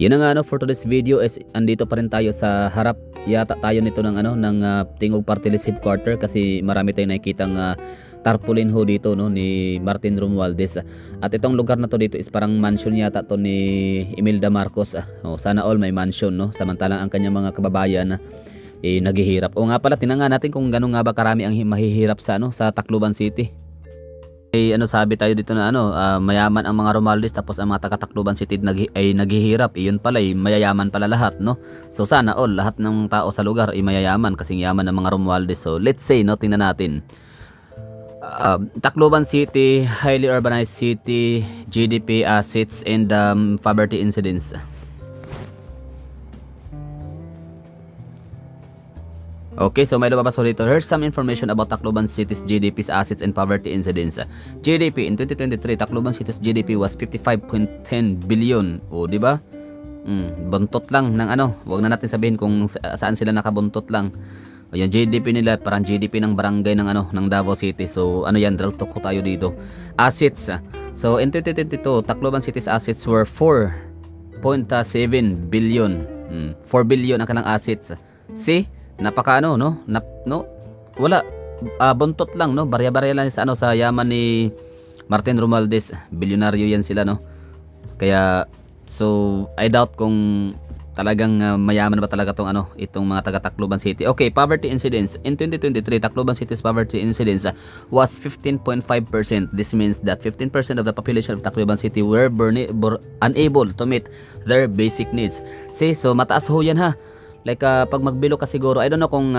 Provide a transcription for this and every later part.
Yun na nga no, for today's video is andito pa rin tayo sa harap yata tayo nito ng Tingog Party List Headquarter kasi marami tayong nakikitang tarpaulin ho dito no ni Martin Romualdez. At itong lugar na to dito is parang mansion yata to ni Imelda Marcos. Sana all may mansion no, samantalang ang kanyang mga kababayan naghihirap. O nga pala, tinanga natin kung gano'n nga ba karami ang mahihirap sa sa Tacloban City. Sabi tayo dito na mayaman ang mga Romualdez tapos ang mga taga Tacloban City ay naghihirap. Iyon pala mayayaman pala lahat no. So sana all lahat ng tao sa lugar ay mayayaman kasi yaman ng mga Romualdez. So let's say no, tingnan natin. Tacloban City, highly urbanized city, GDP, assets and poverty incidence. Okay, so may lumabas dito. Here's some information about Tacloban City's GDP's assets and poverty incidence. GDP in 2023, Tacloban City's GDP was 55.10 billion. O, di ba? Buntot lang ng Wag na natin sabihin kung saan sila nakabuntot lang. O, yung GDP nila parang GDP ng barangay ng Davao City. So, yan, real talk ko tayo dito. Assets. So, in 2022, Tacloban City's assets were 4.7 billion. 4 billion ang kanilang assets. See? Napaka wala buntot lang no, barya-barya lang sa yaman ni Martin Romualdez. Bilyonaryo yan sila no. Kaya so I doubt kung talagang mayaman ba talaga itong mga taga Tacloban City. Okay, poverty incidence in 2023, Tacloban City's poverty incidence was 15.5%. This means that 15% of the population of Tacloban City were unable to meet their basic needs. See, so mataas ho yan ha. Like pag magbilo ka siguro, I don't know kung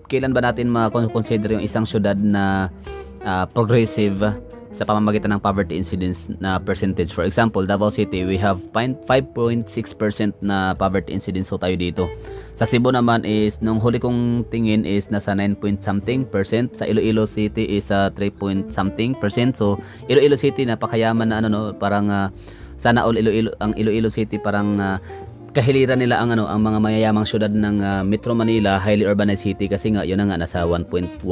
kailan ba natin ma-consider yung isang syudad na progressive sa pamamagitan ng poverty incidence na percentage. For example, Davao City, we have 5.6% na poverty incidence so tayo dito. Sa Cebu naman is, nung huli kong tingin is nasa 9 point something percent. Sa Iloilo City is 3 point something percent. So Iloilo City napakayaman na parang sana all Iloilo City parang kahiliran nila ang mga mayayamang syudad ng Metro Manila, highly urbanized city kasi nga yun nga nasa 1.1%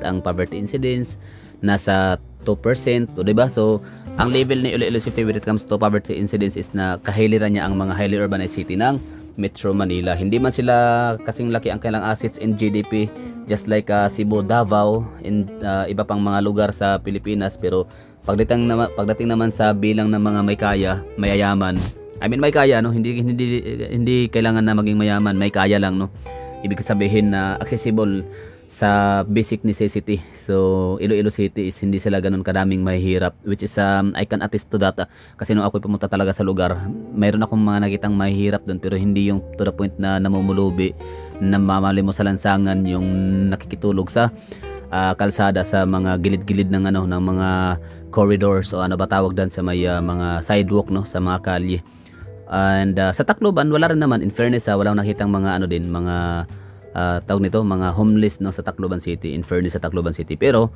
ang poverty incidence, nasa 2%, o diba? So ang level ni Iloilo City when it comes to poverty incidence is na kahiliran niya ang mga highly urbanized city ng Metro Manila. Hindi man sila kasing laki ang kailang assets in GDP just like Cebu, Davao and iba pang mga lugar sa Pilipinas, pero pagdating naman sa bilang ng mga may kaya, mayayaman, may kaya no, hindi kailangan na maging mayaman, may kaya lang no. Ibig sabihin na accessible sa basic necessity. So Iloilo City is hindi sila ganun kadaming mahihirap, which is I can attest to that kasi nung ako pumunta talaga sa lugar, mayroon akong mga nakitang mahihirap doon pero hindi yung to the point na namumulubi, namamali mo sa lansangan, yung nakikitulog sa kalsada sa mga gilid-gilid ng ng mga corridors o ba tawag dan sa may mga sidewalk no, sa mga kalye. And sa Tacloban wala rin naman, in fairness walang nakitang mga mga tawag nito, mga homeless no sa Tacloban City, in fairness sa Tacloban City. Pero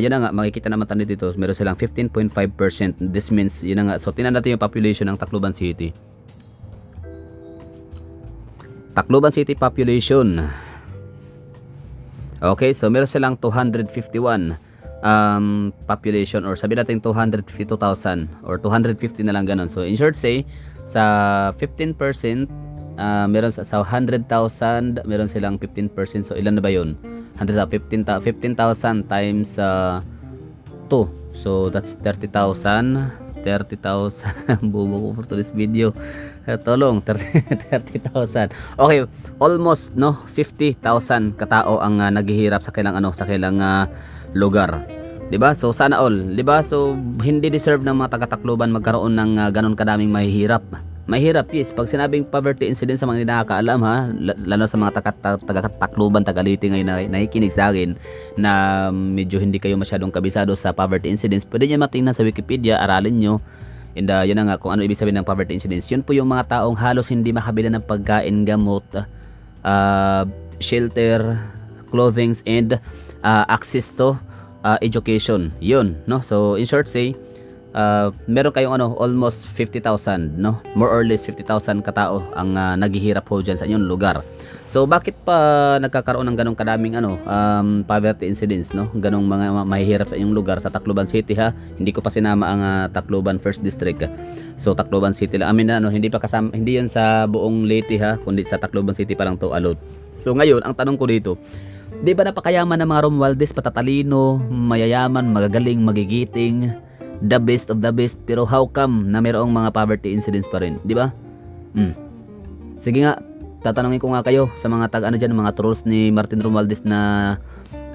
yun na nga, makikita naman tayo dito, meron silang 15.5%. This means yun na nga. So tingnan natin yung population ng Tacloban City. Tacloban City population. Okay, so meron silang 251 population, or sabi natin 252,000 or 250 na lang ganun. So in short say, sa 15%, meron sa 100,000, meron silang 15%. So ilan na ba yun? 15,000 times 2. So that's 30,000. Bubo ko for today's video. Tolong, 30,000. Okay, almost no 50,000 katao ang naghihirap sa kailang lugar. 'Di ba? So sana all, 'di ba? So hindi deserve ng mga taga-Tacloban magkaroon ng ganon kadaming mahihirap. Mahirap, yes. Pag sinabing poverty incidence sa mga hindi nakakaalam ha, lalo sa mga taga-Tacloban, Tagaliti ngayon na nakikinig sa akin na medyo hindi kayo masyadong kabisado sa poverty incidence, pwede nyo matingnan sa Wikipedia, aralin nyo. And yun na nga kung ano ibig sabihin ng poverty incidence. Yun po yung mga taong halos hindi makabila ng pagkain, gamot, shelter, clothing, and access to education. Yun, no? So in short say, meron kayong almost 50,000, no? More or less 50,000 katao ang naghihirap ho dyan sa inyong lugar. So bakit pa nagkakaroon ng ganong kadaming poverty incidents, no? Ganong mga mahihirap sa inyong lugar sa Tacloban City, ha? Hindi ko pa sinama ang Tacloban First District. So Tacloban City lang. Hindi pa kasama, hindi 'yan sa buong Leyte, ha, kundi sa Tacloban City pa lang to allowed. So ngayon, ang tanong ko dito, 'di ba napakayaman ng mga Romualdez, patatalino, mayayaman, magagaling, magigiting, the best of the best, pero how come na mayroong mga poverty incidents pa rin, 'di ba? Sige nga, tatanungin ko nga kayo sa mga mga trolls ni Martin Romualdez na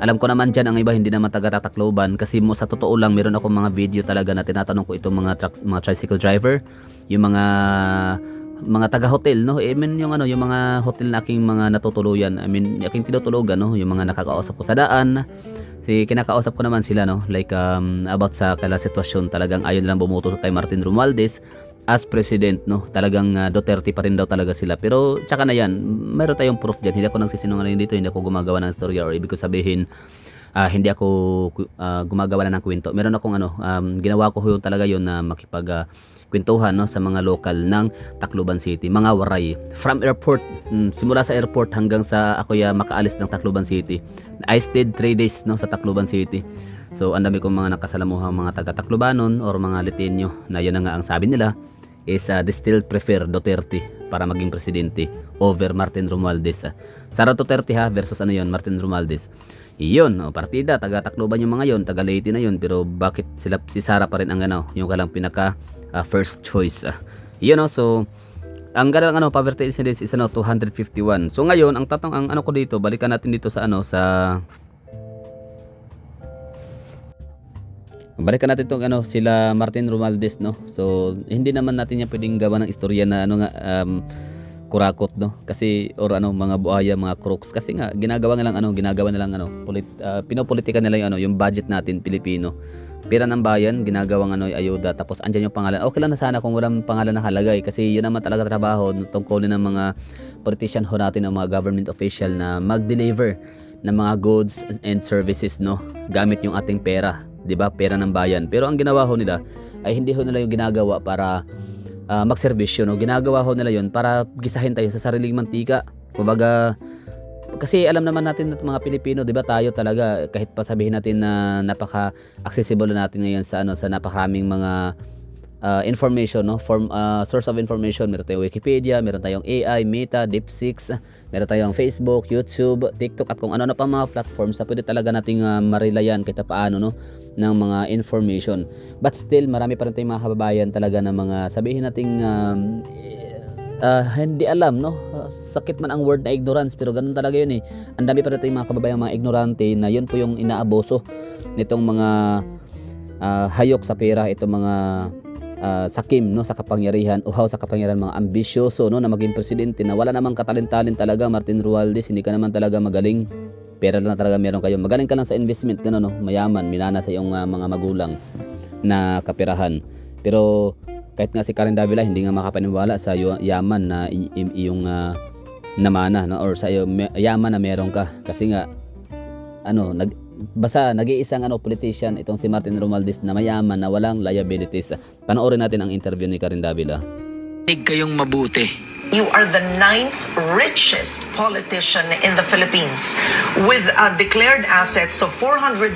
alam ko naman dyan ang iba hindi naman taga Tacloban, kasi sa totoo lang meron akong mga video talaga na tinatanong ko itong mga tricycle driver, yung mga taga hotel, no? Yung mga hotel na aking mga natutuluyan, aking tinutulugan, no? Yung mga nakakausap ko sa daan, kinakausap ko naman sila, no? Like about sa kala sitwasyon, talagang ayaw nilang bumuto kay Martin Romualdez as president, no? Talagang Duterte pa rin daw talaga sila. Pero tsaka na yan, mayroon tayong proof dyan. Hindi ako nagsisinungaling dito, hindi ako gumagawa ng storya, or ibig ko sabihin hindi ako gumagawa na ng kwento. Meron akong ginawa ko yun talaga yun na makipag kwentuhan, no, sa mga lokal ng Tacloban City, mga waray from airport, simula sa airport hanggang sa ako makaalis ng Tacloban City. I stayed 3 days, no, sa Tacloban City. So ang dami kong mga nakasalamuhang mga taga Taclobanon or mga Litenyo na yun na nga ang sabi nila is they still prefer Duterte para maging presidente over Martin Romualdez. Sara Duterte, ha, versus Martin Romualdez. Iyon, partida, taga Tacloban yung mga yon, taga Leyte na yun, pero bakit si Sara pa rin ang yung kalang pinaka first choice. Iyon, so ang ganang poverty incidence is 251. So ngayon, ang ko dito, balikan natin dito sa balikan natin itong sila Martin Romualdez, no? So hindi naman natin yan pwedeng gawa ng istorya na kurakot, no? Kasi or mga buhaya, mga crooks, kasi nga ginagawa nilang pinopolitika nila yung budget natin Pilipino. Pera ng bayan, ginagawang ayuda, tapos andyan yung pangalan. Okay lang na sana kung walang pangalan na halagay, kasi yun naman talaga trabaho tungkulin ng mga politician ho natin, ng mga government official na mag-deliver ng mga goods and services, no? Gamit yung ating pera, 'di ba? Pera ng bayan. Pero ang ginawa ho nila ay hindi ho nila yung ginagawa para magserbisyo, no? Ginagawa ho nila yun para gisahin tayo sa sariling mantika. Kumbaga, kasi alam naman natin at mga Pilipino, 'di ba, tayo talaga, kahit pa sabihin natin na napaka-accessible natin ngayon sa sa napakaraming mga information, no, source of information. Meron tayong Wikipedia, meron tayong AI, Meta, DeepSeek, meron tayong Facebook, YouTube, TikTok, at kung ano pa mga platforms na pwede talaga nating marilayan kahit paano, no, ng mga information. But still, marami pa rin tayong mga kababayan talaga na mga sabihin nating hindi alam, no? Sakit man ang word na ignorance, pero ganun talaga yun, eh. Ang dami pa rin tayong mga kababayan, mga ignorante, na yun po yung inaaboso nitong mga hayok sa pera, itong mga sakim, no, sa kapangyarihan, uhaw sa kapangyarihan, mga ambisyoso, no, na maging presidente, na wala namang katalent-talent talaga. Martin Romualdez, hindi ka naman talaga magaling, pera lang talaga meron kayo, magaling ka lang sa investment, gano'n, no, mayaman, minana sa iyong mga magulang na kapirahan. Pero kahit nga si Karen Davila hindi nga makapaniwala sa yaman na iyong namana, no, or sa yaman na meron ka, kasi nga basta nag-iisang politician itong si Martin Romualdez na mayaman na walang liabilities. Panoorin natin ang interview ni Karen Davila. Kayong mabuti. You are the 9th richest politician in the Philippines with declared assets of 474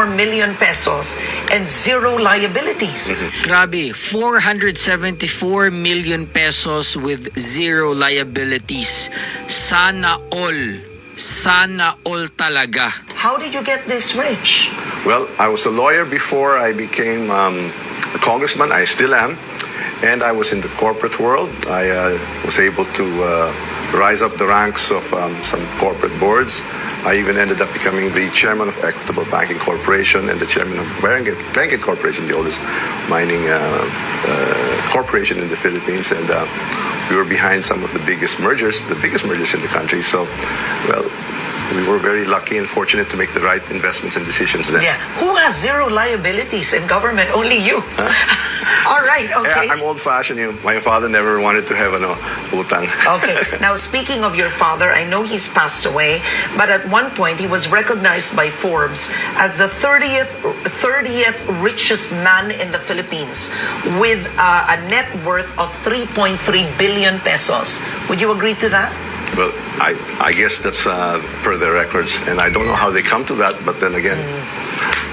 million pesos and zero liabilities. Grabe, 474 million pesos with zero liabilities. Sana all. Sana all talaga. How did you get this rich? Well, I was a lawyer before I became a congressman. I still am. And I was in the corporate world. I was able to rise up the ranks of some corporate boards. I even ended up becoming the chairman of Equitable Banking Corporation and the chairman of Banking Corporation, the oldest mining corporation in the Philippines. And we were behind some of the biggest mergers in the country. So, well, we were very lucky and fortunate to make the right investments and decisions then. Yeah. Who has zero liabilities in government? Only you. Huh? All right, okay. I'm old-fashioned. My father never wanted to have utang. Okay. Now, speaking of your father, I know he's passed away, but at one point he was recognized by Forbes as the 30th richest man in the Philippines with a net worth of 3.3 billion pesos. Would you agree to that? Well, I guess that's per their records, and I don't know how they come to that. But then again,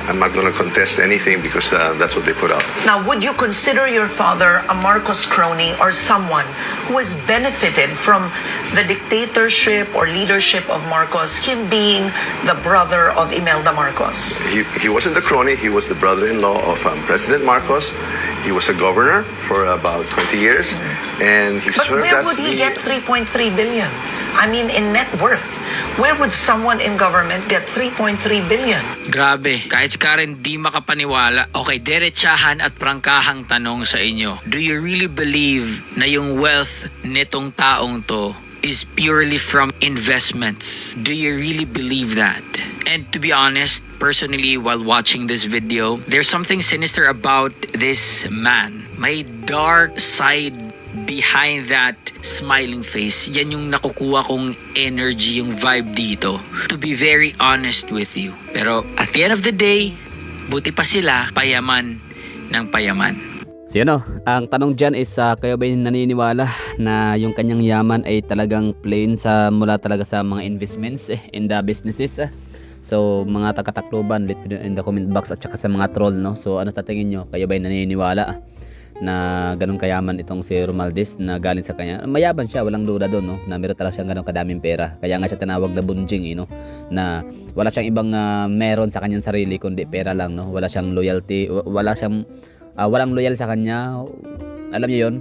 I'm not going to contest anything because that's what they put out. Now, would you consider your father a Marcos crony or someone who has benefited from the dictatorship or leadership of Marcos, him being the brother of Imelda Marcos? He wasn't the crony. He was the brother-in-law of President Marcos. He was a governor for about 20 years, and he But served where as would he the... get 3.3 billion? I mean, in net worth. Where would someone in government get 3.3 billion? Grabe, kahit si Karen di makapaniwala. Okay, derechahan at prangkahang tanong sa inyo. Do you really believe na yung wealth nitong taong to is purely from investments? Do you really believe that? And to be honest, personally, while watching this video, there's something sinister about this man. May dark side behind that smiling face. Yan yung nakukuha kong energy, yung vibe dito. To be very honest with you. Pero at the end of the day, buti pa sila payaman ng payaman. So yun, ang tanong dyan is kayo ba yung naniniwala na yung kanyang yaman ay talagang plain mula talaga sa mga investments in the businesses? So mga taga-Tacloban, let me know in the comment box at saka sa mga troll, no? So ano sa tingin nyo? Kayo ba yung naniniwala na ganun kayaman itong si Romualdez na galing sa kanya? Mayaban siya, walang duda doon, no? Na meron talaga siyang ganun kadaming pera. Kaya nga siya tinawag na bunjing, no? Na wala siyang ibang meron sa kanyang sarili kundi pera lang, no? Wala siyang loyalty, walang loyal sa kanya. Alam niyo 'yon?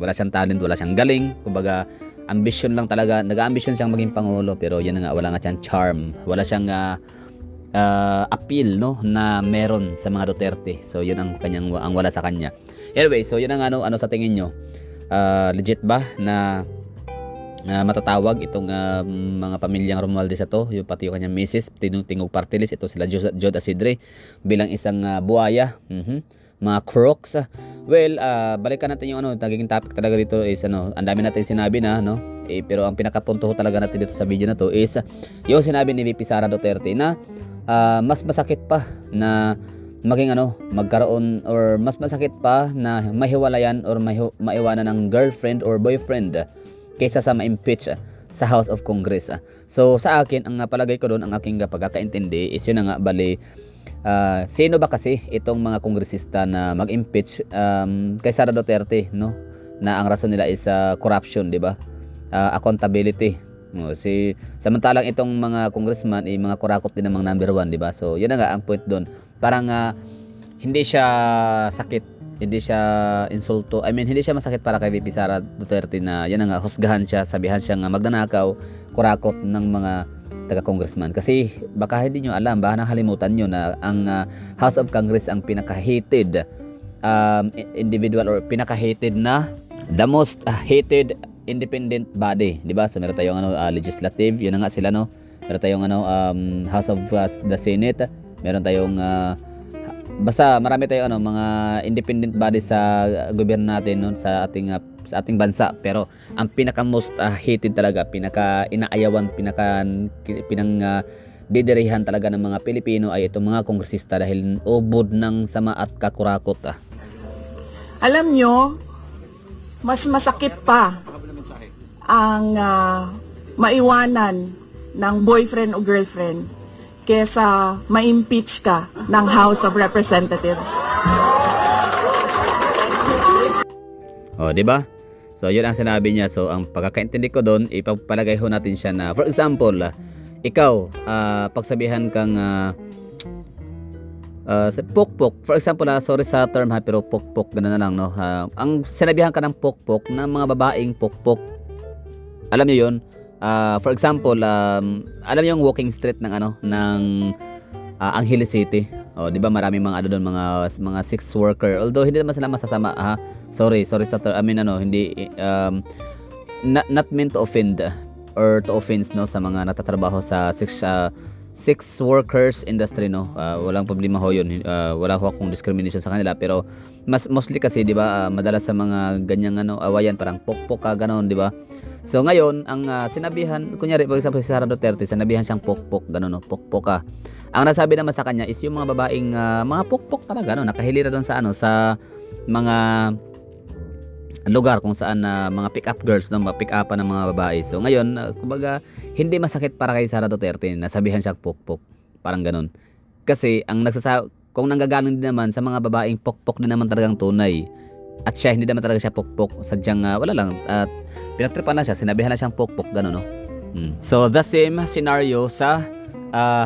Wala siyang talent, wala siyang galing. Kumbaga, ambition lang talaga. Nag-aambisyon siyang maging pangulo, pero yan nga, wala nga siyang charm. Wala siyang appeal, no, na meron sa mga Duterte. So, yun ang wala sa kanya. Anyway, so yun ang ano sa tingin nyo? Legit ba na matatawag itong mga pamilyang Romualdez to, yung pati yung kanyang misis, tingog partilis, ito sila Jod Asidre bilang isang buhaya, mga crooks? Well, balikan natin yung nagiging topic talaga dito is ang dami natin sinabi na, no? Pero ang pinakapunto ko talaga natin dito sa video na to is yung sinabi ni VP Sara Duterte na mas masakit pa na maging magkaroon, or mas masakit pa na mahiwalayan or maiwanan ng girlfriend or boyfriend kaysa sa ma-impeach sa House of Congress. So sa akin, ang palagay ko doon, ang aking pagkakaintindi is yun nga, bali sino ba kasi itong mga kongresista na mag-impeach kay Sara Duterte, no? Na ang rason nila is corruption, di ba? Accountability. Samantalang itong mga congressman ay mga kurakot din namang number 1, di ba? So yun nga ang point doon. Parang hindi siya sakit, hindi siya insulto. I mean, hindi siya masakit para kay VP Sara Duterte na yan nga, husgahan siya, sabihan siya nga magnanakaw, kurakot ng mga taga-congressman. Kasi baka hindi nyo alam, baka nakalimutan nyo na ang House of Congress ang pinaka-hated individual, or pinaka-hated na the most hated independent body, di ba? So meron tayong legislative, yun na nga sila, no? Meron tayong House of the Senate, meron tayong basta marami tayong mga independent body sa gobyerno natin, no? sa ating bansa. Pero ang pinaka most hated talaga, pinaka inaayawan, didirihan talaga ng mga Pilipino ay itong mga kongresista dahil ubod ng sama at kakurakot. Alam nyo, mas masakit pa ang maiwanan ng boyfriend o girlfriend kesa ma-impeach ka ng House of Representatives. Di ba? So, yun ang sinabi niya. So, ang pagkakaintindi ko doon, ipapalagay ho natin siya na, for example, ikaw, pagsabihan kang pokpok, for example, sorry sa term ha, pero pokpok, gano'n na lang, no? Ang sinabihan ka ng pokpok ng mga babaeng pokpok, alam niyo yun? For example, alam niyo yung walking street ng Angeles City. Di ba maraming mga doon, mga sex worker. Although hindi naman sila masasama, ha. Sorry sa term. I mean hindi not meant to offend or to offense, no, sa mga nagtatrabaho sa sex workers industry, no. Walang problema ho yun. Wala ho akong discrimination sa kanila, pero mostly kasi, di ba, madalas sa mga ganyang awayan, parang pokpok ka, ganon, di ba? So ngayon, ang sinabihan, kunyari, for example, si Sara Duterte, sinabihan siyang pokpok, ganon, no, pokpok ka. Ang nasabi naman sa kanya is yung mga babaeng mga pokpok talaga, no, nakahilira doon sa sa mga lugar kung saan mga pick-up girls, no, mga pick-up ng mga babae. So ngayon, kumbaga, hindi masakit para kay Sara Duterte, nasabihan siyang pokpok, parang ganun. Kasi ang kung nanggagaling din naman sa mga babaeng pokpok din naman talagang tunay, at siya hindi naman talaga siya pokpok, sadyang wala lang, at pinagtripan lang siya, sinabihan lang siyang pokpok, ganun, no. So the same scenario sa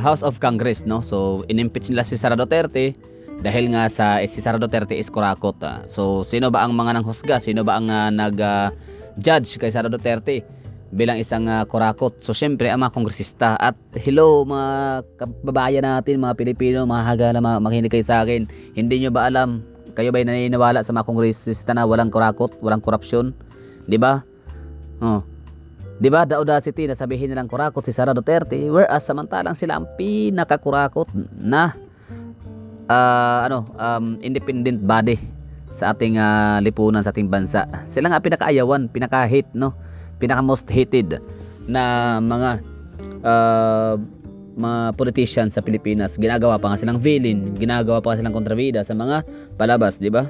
House of Congress, no. So inimpeach nila si Sara Duterte dahil nga si Sara Duterte is kurakot. So sino ba ang mga nanghusga? Sino ba ang nag-judge kay Sara Duterte bilang isang kurakot? So syempre ang mga kongresista. At hello mga kababayan natin, mga Pilipino, mga hagala, makinig kayo sa akin. Hindi nyo ba alam? Kayo ba'y naniniwala sa mga kongresista na walang kurakot, walang korupsyon? 'Di ba? Di ba, the audacity na sabihin nilang kurakot si Sara Duterte, whereas samantalang sila ang pinakakurakot na independent body sa ating lipunan, sa ating bansa. Sila nga pinakaayawan, pinaka-hate, no? Pinaka-most hated na mga politicians sa Pilipinas. Ginagawa pa nga silang villain, ginagawa pa nga silang kontrabida sa mga palabas, di ba?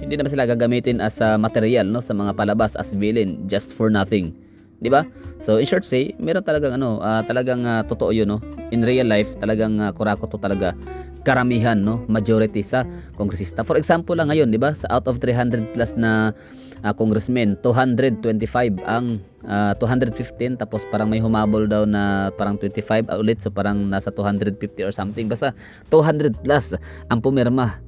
Hindi naman sila gagamitin as material, no, sa mga palabas as villain just for nothing. Di ba? So in short say, meron talagang talagang totoo 'yun, no. In real life, talagang kurakot to talaga karamihan, no, majority sa kongresista. For example lang ngayon, di ba? Sa out of 300 plus na congressmen, 225 ang 215, tapos parang may humabol daw na parang 25 ulit, so parang nasa 250 or something. Basta 200 plus ang pumirma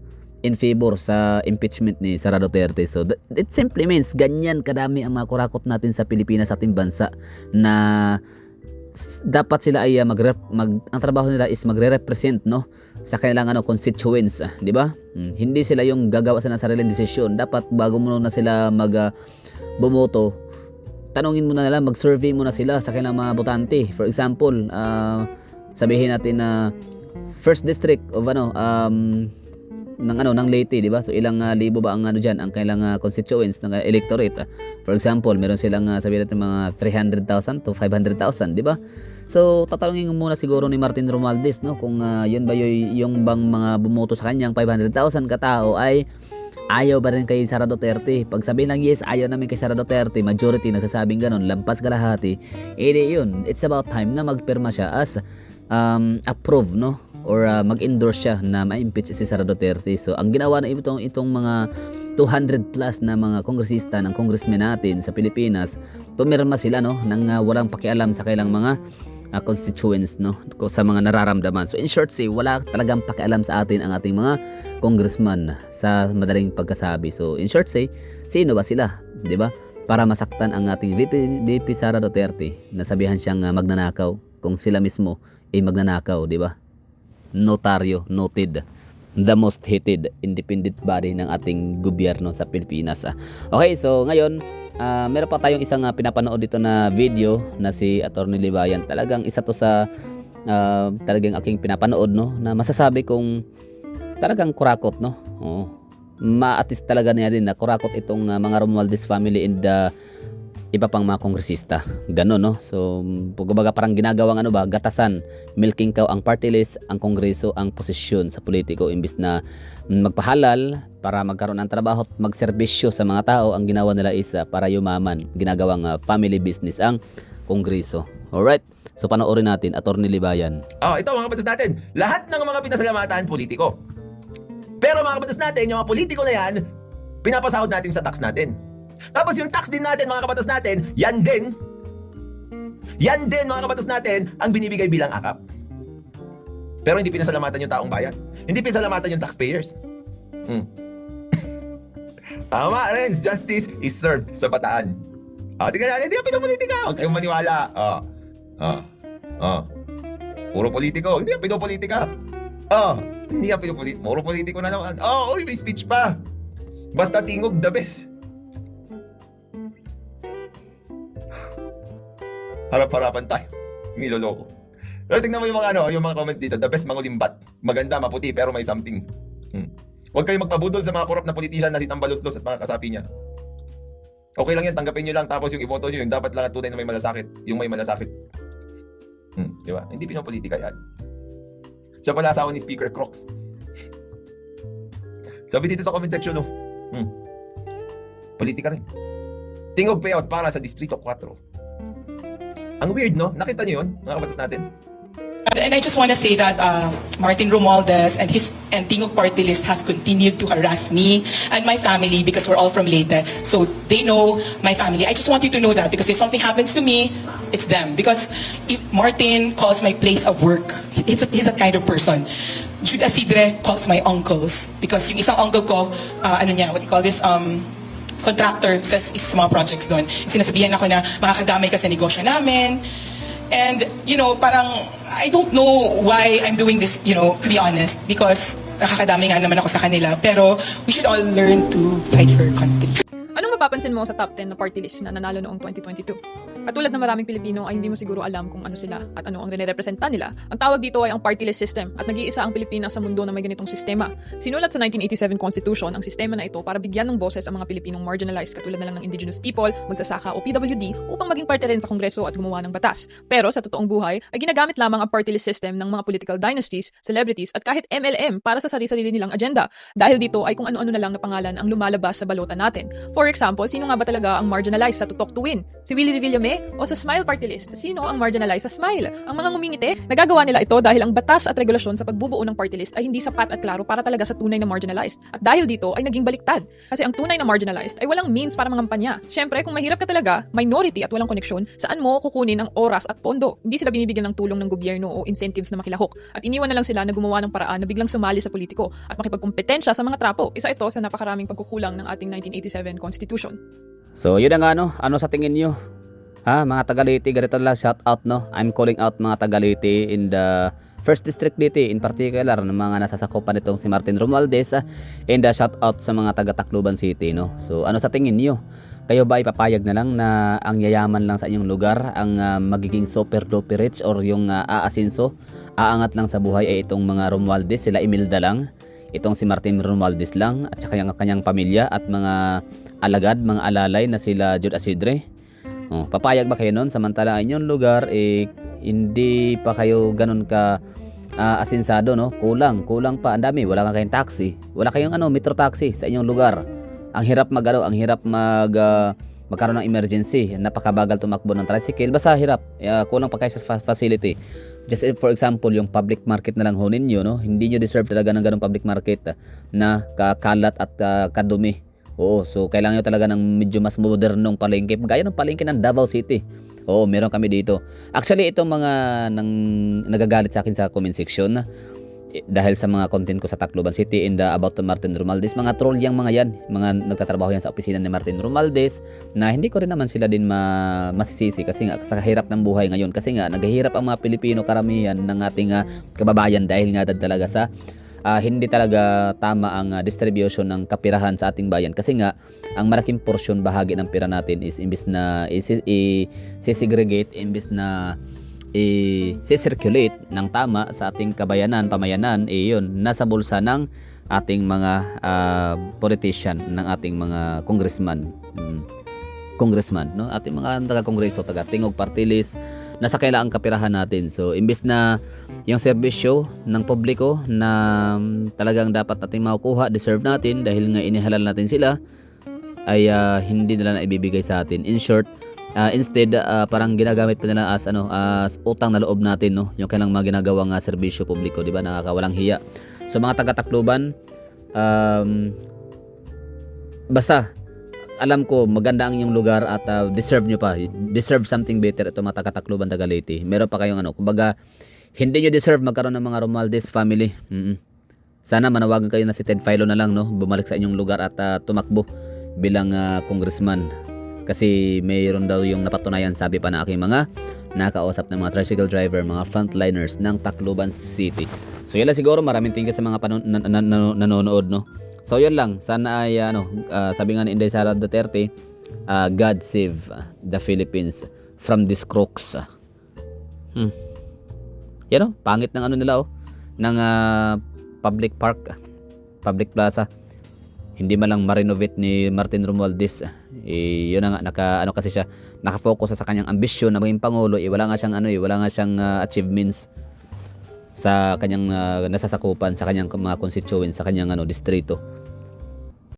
in favor sa impeachment ni Sara Duterte. So it simply means ganyan kadami ang mga kurakot natin sa Pilipinas, sa ating bansa, na dapat sila ay ang trabaho nila is magre-represent, no, sa kanilang constituents, di ba? Hindi sila yung gagawa sa sariling desisyon. Dapat bago mo na sila bumoto, tanungin mo na nila, mag-survey mo na sila sa kanilang mga botante. For example, sabihin natin na first district of ng Leyte, di ba? So ilang libo ba ang diyan ang kailang constituents ng electorate. For example, meron silang sabihin natin mga 300,000 to 500,000, di ba? So tatanungin muna siguro ni Martin Romualdez, no, kung yun ba yung bang mga bumoto sa kanyang 500,000 katao ay ayaw ba rin kay Sara Duterte. Pag sabihin lang yes, ayaw namin kay Sara Duterte, majority nagsasabing ganun, lampas kalahati, yun, it's about time na magpirma siya as approve, no, or mag-endorse siya na ma-impeach si Sara Duterte. So ang ginawa na itong mga 200 plus na mga kongresista ng congressmen natin sa Pilipinas, pumirma sila, no, nang walang pakialam sa kailang mga constituents, no, sa mga nararamdaman. So in short say, wala talagang pakialam sa atin ang ating mga congressman sa madaling pagkasabi. So in short say, sino ba sila, di ba? Para masaktan ang ating VP Sara Duterte, nasabihan siyang magnanakaw kung sila mismo ay magnanakaw, di ba? Notaryo, noted, the most hated independent body ng ating gobyerno sa Pilipinas. Okay, so ngayon, meron pa tayong isang pinapanood dito na video na si Atty. Libayan. Talagang isa to sa talagang aking pinapanood, no, na masasabi kong talagang kurakot, no. Ma-artist talaga niya din na kurakot itong mga Romualdez family and iba pang mga kongresista. Ganon, no? So, kumbaga parang ginagawang gatasan, milking cow ang party list, ang kongreso, ang posisyon sa politiko. Imbis na magpahalal para magkaroon ng trabaho at magserbisyo sa mga tao, ang ginawa nila is para yumaman. Ginagawang family business ang kongreso. Alright? So, panoorin natin, Atty. Libayan. Ito mga kabatas natin, lahat ng mga pinasalamatan politiko. Pero mga kabatas natin, yung mga politiko na yan, pinapasahod natin sa tax natin. Tapos yung tax din natin mga kabatas natin, yan din mga kabatas natin ang binibigay bilang akap. Pero hindi pinasalamatan yung taong bayan. Hindi pinasalamatan yung taxpayers. Tama, Renz, justice is served sa bataan. Tingnan natin, hindi ka pinopolitika. Huwag kayong maniwala. Puro politiko, hindi ka pinopolitika. Hindi ka pinopolitika. Puro politiko na naman. May speech pa. Basta tingog, the best. Harap-harapan tayo. Niloloko. Pero tingnan mo yung mga yung mga comments dito. The best mangulimbat. Maganda, maputi, pero may something. Huwag kayong magpabudol sa mga korrupt na politician na si Tambaluslos at mga kasapi niya. Okay lang yan, tanggapin nyo lang. Tapos yung iboto nyo, yung dapat lang at tunay na may malasakit. Yung may malasakit. Di ba? Hindi pinopolitika yan. Siya pala asawa ni Speaker Crocs. Sabi dito sa comment section, politika rin. Tingog payout para sa Distrito 4. Ang weird, no? Nakita nyo yun, mga kabatas natin? And I just want to say that Martin Romualdez and his Tingog party list has continued to harass me and my family because we're all from Leyte. So they know my family. I just want you to know that because if something happens to me, it's them. Because if Martin calls my place of work, he's that kind of person. Jude Asidre calls my uncles because yung isang uncle ko, what do you call this? Contractor sa mga projects doon. Sinasabihan ako na makakadamay ka sa negosyo namin. And, parang, I don't know why I'm doing this, to be honest, because nakakadami nga naman ako sa kanila. Pero we should all learn to fight for our country. Anong mapapansin mo sa top 10 na party list na nanalo noong 2022? At tulad ng maraming Pilipino ay hindi mo siguro alam kung ano sila at ano ang nirepresenta nila. Ang tawag dito ay ang party list system at nag-iisa ang Pilipinas sa mundo na may ganitong sistema. Sinulat sa 1987 Constitution ang sistema na ito para bigyan ng boses ang mga Pilipinong marginalized katulad na lang ng indigenous people, magsasaka o PWD upang maging parte rin sa Kongreso at gumawa ng batas. Pero sa totoong buhay ay ginagamit lamang ang party list system ng mga political dynasties, celebrities at kahit MLM para sa sarili-sarili nilang agenda. Dahil dito ay kung ano-ano na lang na pangalan ang lumalabas sa balota natin. For example, sino nga ba talaga ang marginalized sa Tutok to Win? Si Willie Revillame o sa Smile Party List? Sino ang marginalized sa Smile? Ang mga ngumingiti? Nagagawa nila ito dahil ang batas at regulasyon sa pagbubuo ng party list ay hindi sapat at klaro para talaga sa tunay na marginalized. At dahil dito ay naging baliktad. Kasi ang tunay na marginalized ay walang means para mangampanya. Syempre, kung mahirap ka talaga, minority at walang koneksyon, saan mo kukunin ang oras at pondo? Hindi sila binibigyan ng tulong ng gobyerno o incentives na makilahok. At iniwan na lang sila na gumawa ng paraan na biglang sumali sa politiko at makipagkompetensya sa mga trapo. Isa ito sa napakaraming pagkukulang ng ating 1987 Constitution. So yun na nga ano sa tingin nyo? Mga taga-Leyte, ganito lang, shout out I'm calling out mga taga-Leyte in the First District Leyte in particular ng mga nasasakupan nitong si Martin Romualdez and shout out sa mga taga-Tacloban City, no? So ano sa tingin nyo? Kayo ba ipapayag na lang na ang yayaman lang sa inyong lugar ang magiging super duper rich or yung aasinso, aangat lang sa buhay ay itong mga Romualdez, sila Imelda lang, itong si Martin Romualdez lang at saka yung kanyang pamilya at mga alagad, mga alalay na sila Jude Asidre? Papayag ba kayo nun? Samantala inyong lugar hindi pa kayo ganun ka asinsado, no? Kulang pa, ang dami, wala kayong taxi, wala kayong metro taxi sa inyong lugar. Ang hirap magkaroon ng emergency, napakabagal tumakbo ng tricycle, basta hirap, kulang pa kayo sa facility. Just for example, yung public market na lang ho ninyo, no? Hindi nyo deserve talaga ng ganung public market na kakalat at kadumi. Oo, so kailangan nyo talaga ng medyo mas modernong palengke, gaya ng palengke ng Davao City. Oo, meron kami dito. Actually, itong mga nagagalit sa akin sa comment section dahil sa mga content ko sa Tacloban City and about to Martin Romualdez, mga troll yang mga yan, mga nagtatrabaho yan sa opisina ni Martin Romualdez na hindi ko rin naman sila din masisisi kasi nga sa hirap ng buhay ngayon, kasi nga naghihirap ang mga Pilipino karamihan ng ating kababayan dahil nga talaga sa hindi talaga tama ang distribution ng kapirahan sa ating bayan, kasi nga ang malaking porsyon bahagi ng pera natin is imbis na i-segregate, imbis na i-circulate ng tama sa ating pamayanan, yun, nasa bulsa ng ating mga politician, ng ating mga congressman, no? Ating mga taga-kongreso, taga-tingog party list, nasa kaila ang kapirahan natin. So imbis na yung serbisyo ng publiko na talagang dapat natin makukuha, deserve natin dahil nga inihalal natin sila, ay hindi nila na ibibigay sa atin. In short, instead parang ginagamit pa nila as utang na loob natin, no? Yung kailang mga ginagawang serbisyo publiko, di ba? Nakakawalang hiya. So mga taga-Tacloban, basta alam ko maganda ang inyong lugar at deserve something better. Ito mga taga-Tacloban, taga-Leyte, meron pa kayong kumbaga hindi nyo deserve magkaroon ng mga Romualdez family. Sana manawagan kayo na si Ted Filon na lang, no? Bumalik sa inyong lugar at tumakbo bilang congressman, kasi mayroon daw yung napatunayan, sabi pa na aking mga nakausap ng mga tricycle driver, mga frontliners ng Tacloban City. So yan lang siguro, maraming thank you sa mga nanonood, no? So yun lang, sana ay sabi nga ni Inday Sara Duterte, God save the Philippines from these crooks. Yan oh, pangit ng ano nila oh, ng public park, public plaza. Hindi man lang ma-renovate ni Martin Romualdez. Yun na nga, kasi siya, nakafocus sa kanyang ambisyon na maging pangulo. Wala nga siyang wala nga siyang achievements sa kanyang nasasakupan, sa kanyang mga constituents, sa kanyang distrito.